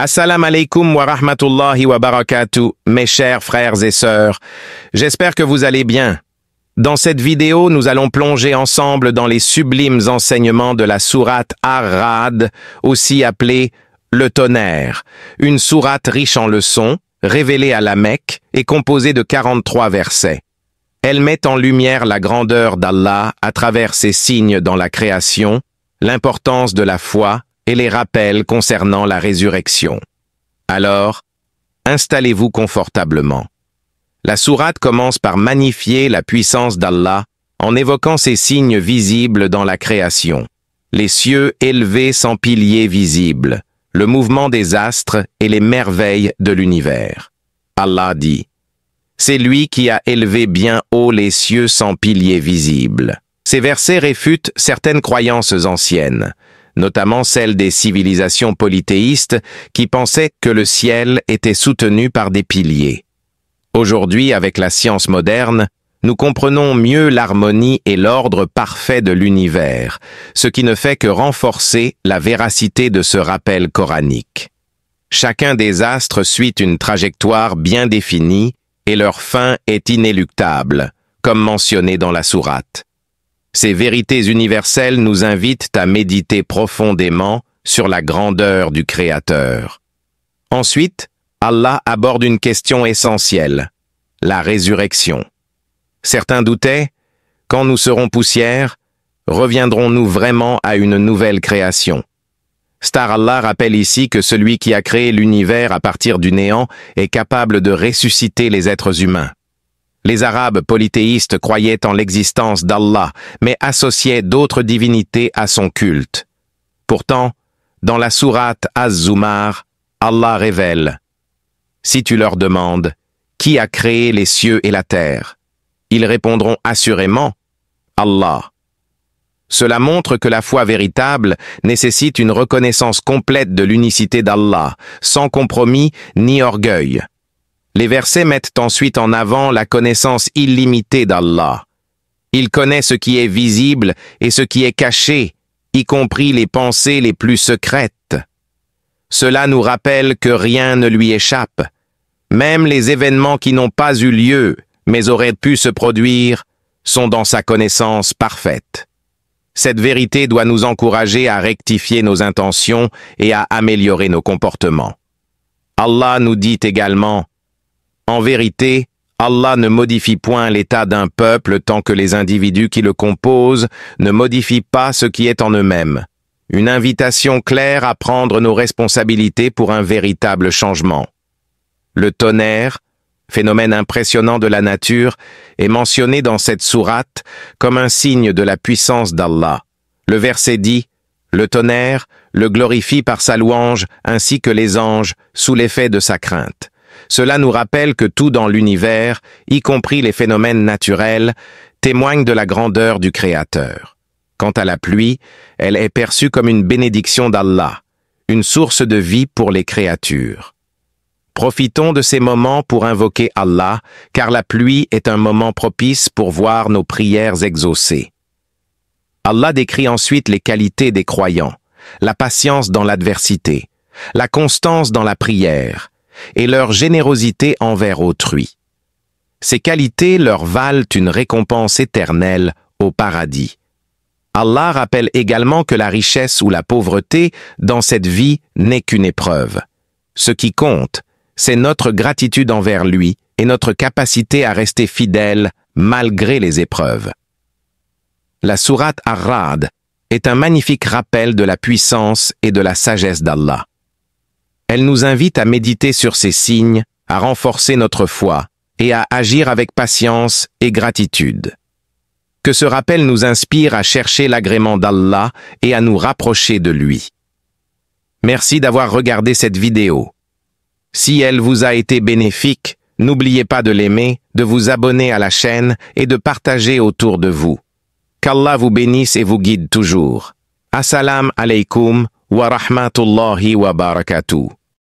Assalamu alaikum wa rahmatullahi wa barakatuh, mes chers frères et sœurs. J'espère que vous allez bien. Dans cette vidéo, nous allons plonger ensemble dans les sublimes enseignements de la sourate Ar-Ra'd, aussi appelée le tonnerre, une sourate riche en leçons, révélée à la Mecque et composée de 43 versets. Elle met en lumière la grandeur d'Allah à travers ses signes dans la création, l'importance de la foi et les rappels concernant la résurrection. Alors, installez-vous confortablement. La sourate commence par magnifier la puissance d'Allah en évoquant ses signes visibles dans la création. Les cieux élevés sans piliers visibles, le mouvement des astres et les merveilles de l'univers. Allah dit: c'est lui qui a élevé bien haut les cieux sans piliers visibles. Ces versets réfutent certaines croyances anciennes, notamment celles des civilisations polythéistes qui pensaient que le ciel était soutenu par des piliers. Aujourd'hui, avec la science moderne, nous comprenons mieux l'harmonie et l'ordre parfait de l'univers, ce qui ne fait que renforcer la véracité de ce rappel coranique. Chacun des astres suit une trajectoire bien définie et leur fin est inéluctable, comme mentionné dans la sourate. Ces vérités universelles nous invitent à méditer profondément sur la grandeur du Créateur. Ensuite, Allah aborde une question essentielle, la résurrection. Certains doutaient, quand nous serons poussière, reviendrons-nous vraiment à une nouvelle création? Star Allah rappelle ici que celui qui a créé l'univers à partir du néant est capable de ressusciter les êtres humains. Les Arabes polythéistes croyaient en l'existence d'Allah, mais associaient d'autres divinités à son culte. Pourtant, dans la sourate Az-Zumar, Allah révèle: si tu leur demandes, qui a créé les cieux et la terre? Ils répondront assurément: Allah. Cela montre que la foi véritable nécessite une reconnaissance complète de l'unicité d'Allah, sans compromis ni orgueil. Les versets mettent ensuite en avant la connaissance illimitée d'Allah. Il connaît ce qui est visible et ce qui est caché, y compris les pensées les plus secrètes. Cela nous rappelle que rien ne lui échappe. Même les événements qui n'ont pas eu lieu, mais auraient pu se produire, sont dans sa connaissance parfaite. Cette vérité doit nous encourager à rectifier nos intentions et à améliorer nos comportements. Allah nous dit également: en vérité, Allah ne modifie point l'état d'un peuple tant que les individus qui le composent ne modifient pas ce qui est en eux-mêmes. Une invitation claire à prendre nos responsabilités pour un véritable changement. Le tonnerre, phénomène impressionnant de la nature, est mentionné dans cette sourate comme un signe de la puissance d'Allah. Le verset dit: le tonnerre le glorifie par sa louange ainsi que les anges sous l'effet de sa crainte. Cela nous rappelle que tout dans l'univers, y compris les phénomènes naturels, témoigne de la grandeur du Créateur. Quant à la pluie, elle est perçue comme une bénédiction d'Allah, une source de vie pour les créatures. Profitons de ces moments pour invoquer Allah, car la pluie est un moment propice pour voir nos prières exaucées. Allah décrit ensuite les qualités des croyants, la patience dans l'adversité, la constance dans la prière, et leur générosité envers autrui. Ces qualités leur valent une récompense éternelle au paradis. Allah rappelle également que la richesse ou la pauvreté dans cette vie n'est qu'une épreuve. Ce qui compte, c'est notre gratitude envers lui et notre capacité à rester fidèles malgré les épreuves. La sourate Ar-Ra'd est un magnifique rappel de la puissance et de la sagesse d'Allah. Elle nous invite à méditer sur ces signes, à renforcer notre foi et à agir avec patience et gratitude. Que ce rappel nous inspire à chercher l'agrément d'Allah et à nous rapprocher de lui. Merci d'avoir regardé cette vidéo. Si elle vous a été bénéfique, n'oubliez pas de l'aimer, de vous abonner à la chaîne et de partager autour de vous. Qu'Allah vous bénisse et vous guide toujours. Assalamu alaikum wa rahmatullahi wa barakatuh.